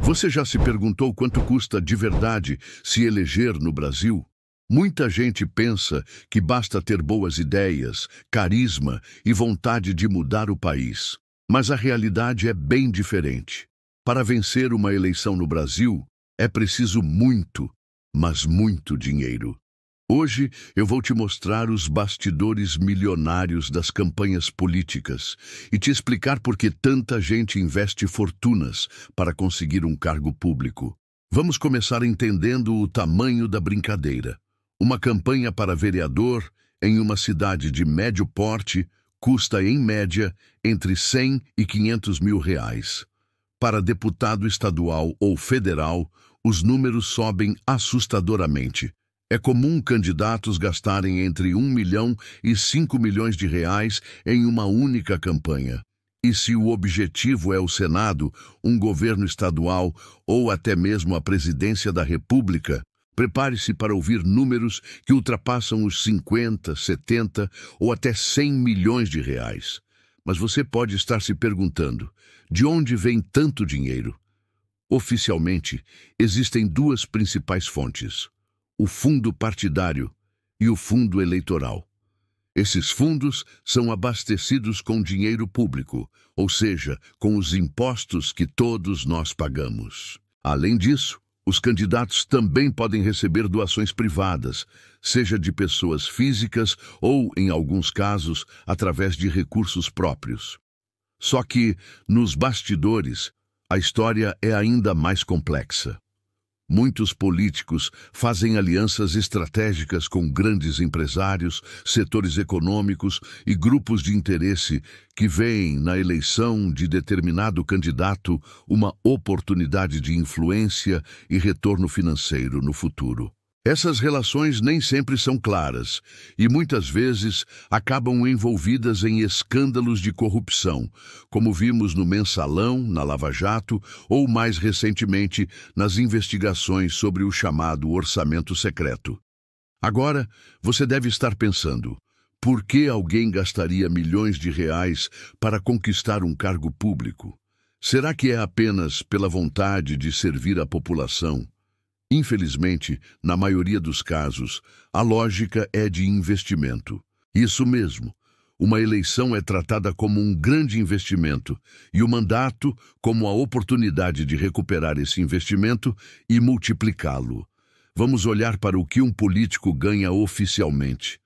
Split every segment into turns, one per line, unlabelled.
Você já se perguntou quanto custa de verdade se eleger no Brasil? Muita gente pensa que basta ter boas ideias, carisma e vontade de mudar o país. Mas a realidade é bem diferente. Para vencer uma eleição no Brasil, é preciso muito, mas muito dinheiro. Hoje eu vou te mostrar os bastidores milionários das campanhas políticas e te explicar por que tanta gente investe fortunas para conseguir um cargo público. Vamos começar entendendo o tamanho da brincadeira. Uma campanha para vereador em uma cidade de médio porte custa, em média, entre 100 e 500 mil reais. Para deputado estadual ou federal, os números sobem assustadoramente. É comum candidatos gastarem entre 1 milhão e 5 milhões de reais em uma única campanha. E se o objetivo é o Senado, um governo estadual ou até mesmo a presidência da República, prepare-se para ouvir números que ultrapassam os 50, 70 ou até 100 milhões de reais. Mas você pode estar se perguntando, de onde vem tanto dinheiro? Oficialmente, existem duas principais fontes: o fundo partidário e o fundo eleitoral. Esses fundos são abastecidos com dinheiro público, ou seja, com os impostos que todos nós pagamos. Além disso, os candidatos também podem receber doações privadas, seja de pessoas físicas ou, em alguns casos, através de recursos próprios. Só que, nos bastidores, a história é ainda mais complexa. Muitos políticos fazem alianças estratégicas com grandes empresários, setores econômicos e grupos de interesse que veem na eleição de determinado candidato uma oportunidade de influência e retorno financeiro no futuro. Essas relações nem sempre são claras e muitas vezes acabam envolvidas em escândalos de corrupção, como vimos no Mensalão, na Lava Jato ou, mais recentemente, nas investigações sobre o chamado orçamento secreto. Agora, você deve estar pensando, por que alguém gastaria milhões de reais para conquistar um cargo público? Será que é apenas pela vontade de servir a população? Infelizmente, na maioria dos casos, a lógica é de investimento. Isso mesmo, uma eleição é tratada como um grande investimento e o mandato como a oportunidade de recuperar esse investimento e multiplicá-lo. Vamos olhar para o que um político ganha oficialmente.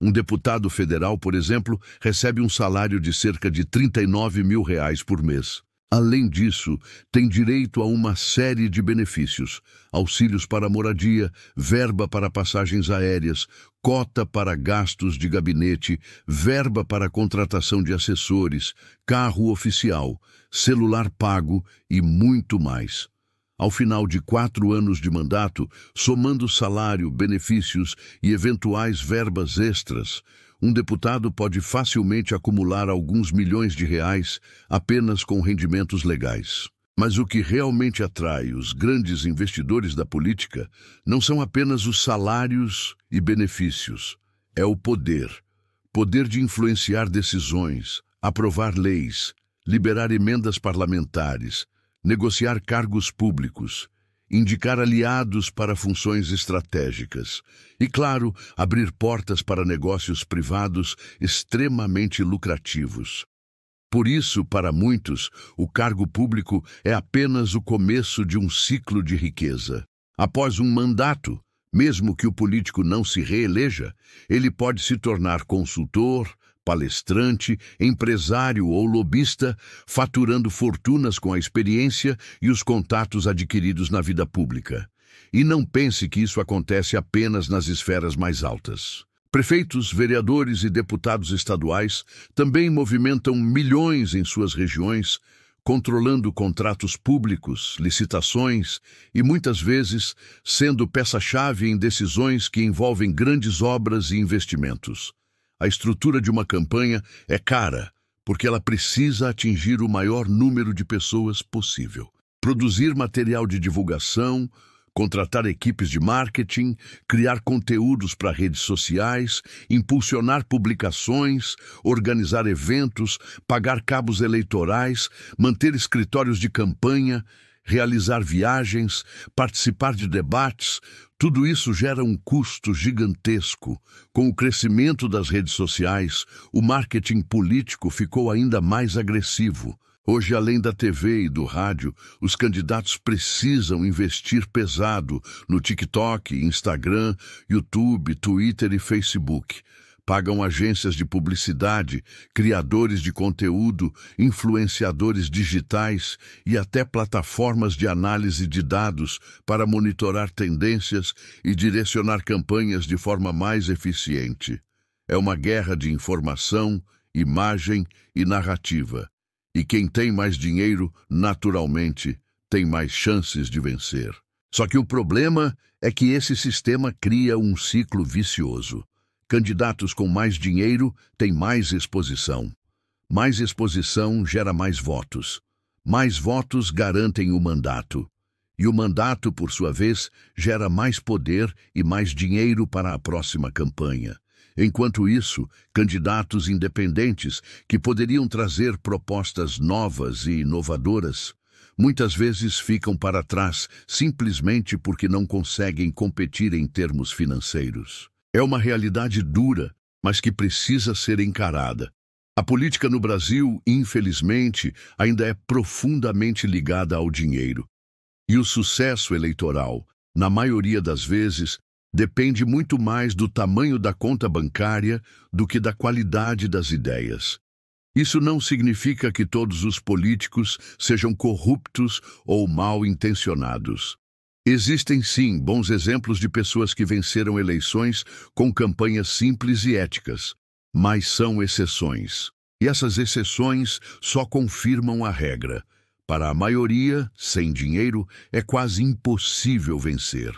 Um deputado federal, por exemplo, recebe um salário de cerca de 39 mil reais por mês. Além disso, tem direito a uma série de benefícios: auxílios para moradia, verba para passagens aéreas, cota para gastos de gabinete, verba para contratação de assessores, carro oficial, celular pago e muito mais. Ao final de 4 anos de mandato, somando salário, benefícios e eventuais verbas extras, um deputado pode facilmente acumular alguns milhões de reais apenas com rendimentos legais. Mas o que realmente atrai os grandes investidores da política não são apenas os salários e benefícios. É o poder. Poder de influenciar decisões, aprovar leis, liberar emendas parlamentares, negociar cargos públicos, indicar aliados para funções estratégicas e, claro, abrir portas para negócios privados extremamente lucrativos. Por isso, para muitos, o cargo público é apenas o começo de um ciclo de riqueza. Após um mandato, mesmo que o político não se reeleja, ele pode se tornar consultor, palestrante, empresário ou lobista, faturando fortunas com a experiência e os contatos adquiridos na vida pública. E não pense que isso acontece apenas nas esferas mais altas. Prefeitos, vereadores e deputados estaduais também movimentam milhões em suas regiões, controlando contratos públicos, licitações e, muitas vezes, sendo peça-chave em decisões que envolvem grandes obras e investimentos. A estrutura de uma campanha é cara, porque ela precisa atingir o maior número de pessoas possível. Produzir material de divulgação, contratar equipes de marketing, criar conteúdos para redes sociais, impulsionar publicações, organizar eventos, pagar cabos eleitorais, manter escritórios de campanha. realizar viagens, participar de debates, tudo isso gera um custo gigantesco. Com o crescimento das redes sociais, o marketing político ficou ainda mais agressivo. Hoje, além da TV e do rádio, os candidatos precisam investir pesado no TikTok, Instagram, YouTube, Twitter e Facebook. Pagam agências de publicidade, criadores de conteúdo, influenciadores digitais e até plataformas de análise de dados para monitorar tendências e direcionar campanhas de forma mais eficiente. É uma guerra de informação, imagem e narrativa. E quem tem mais dinheiro, naturalmente, tem mais chances de vencer. Só que o problema é que esse sistema cria um ciclo vicioso. Candidatos com mais dinheiro têm mais exposição. Mais exposição gera mais votos. Mais votos garantem o mandato. E o mandato, por sua vez, gera mais poder e mais dinheiro para a próxima campanha. Enquanto isso, candidatos independentes que poderiam trazer propostas novas e inovadoras, muitas vezes ficam para trás simplesmente porque não conseguem competir em termos financeiros. É uma realidade dura, mas que precisa ser encarada. A política no Brasil, infelizmente, ainda é profundamente ligada ao dinheiro. E o sucesso eleitoral, na maioria das vezes, depende muito mais do tamanho da conta bancária do que da qualidade das ideias. Isso não significa que todos os políticos sejam corruptos ou mal intencionados. Existem, sim, bons exemplos de pessoas que venceram eleições com campanhas simples e éticas, mas são exceções. E essas exceções só confirmam a regra. Para a maioria, sem dinheiro, é quase impossível vencer.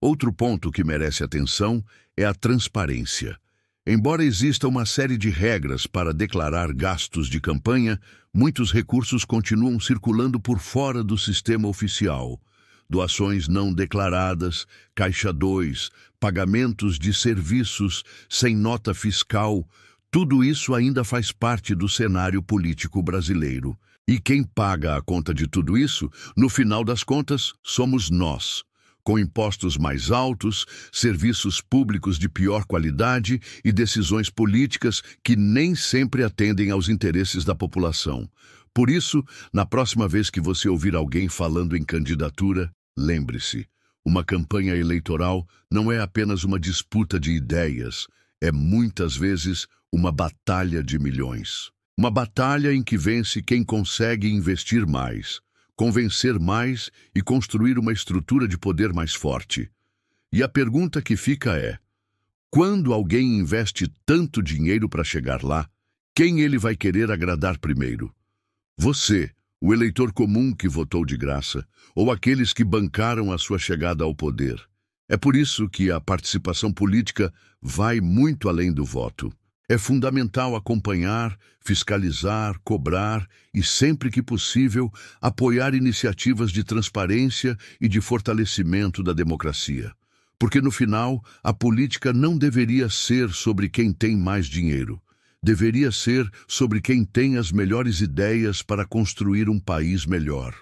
Outro ponto que merece atenção é a transparência. Embora exista uma série de regras para declarar gastos de campanha, muitos recursos continuam circulando por fora do sistema oficial. Doações não declaradas, Caixa 2, pagamentos de serviços sem nota fiscal, tudo isso ainda faz parte do cenário político brasileiro. E quem paga a conta de tudo isso, no final das contas, somos nós. Com impostos mais altos, serviços públicos de pior qualidade e decisões políticas que nem sempre atendem aos interesses da população. Por isso, na próxima vez que você ouvir alguém falando em candidatura, lembre-se, uma campanha eleitoral não é apenas uma disputa de ideias, é muitas vezes uma batalha de milhões. Uma batalha em que vence quem consegue investir mais, convencer mais e construir uma estrutura de poder mais forte. E a pergunta que fica é: quando alguém investe tanto dinheiro para chegar lá, quem ele vai querer agradar primeiro? Você, o eleitor comum que votou de graça, ou aqueles que bancaram a sua chegada ao poder? É por isso que a participação política vai muito além do voto. É fundamental acompanhar, fiscalizar, cobrar e, sempre que possível, apoiar iniciativas de transparência e de fortalecimento da democracia. Porque, no final, a política não deveria ser sobre quem tem mais dinheiro. Deveria ser sobre quem tem as melhores ideias para construir um país melhor.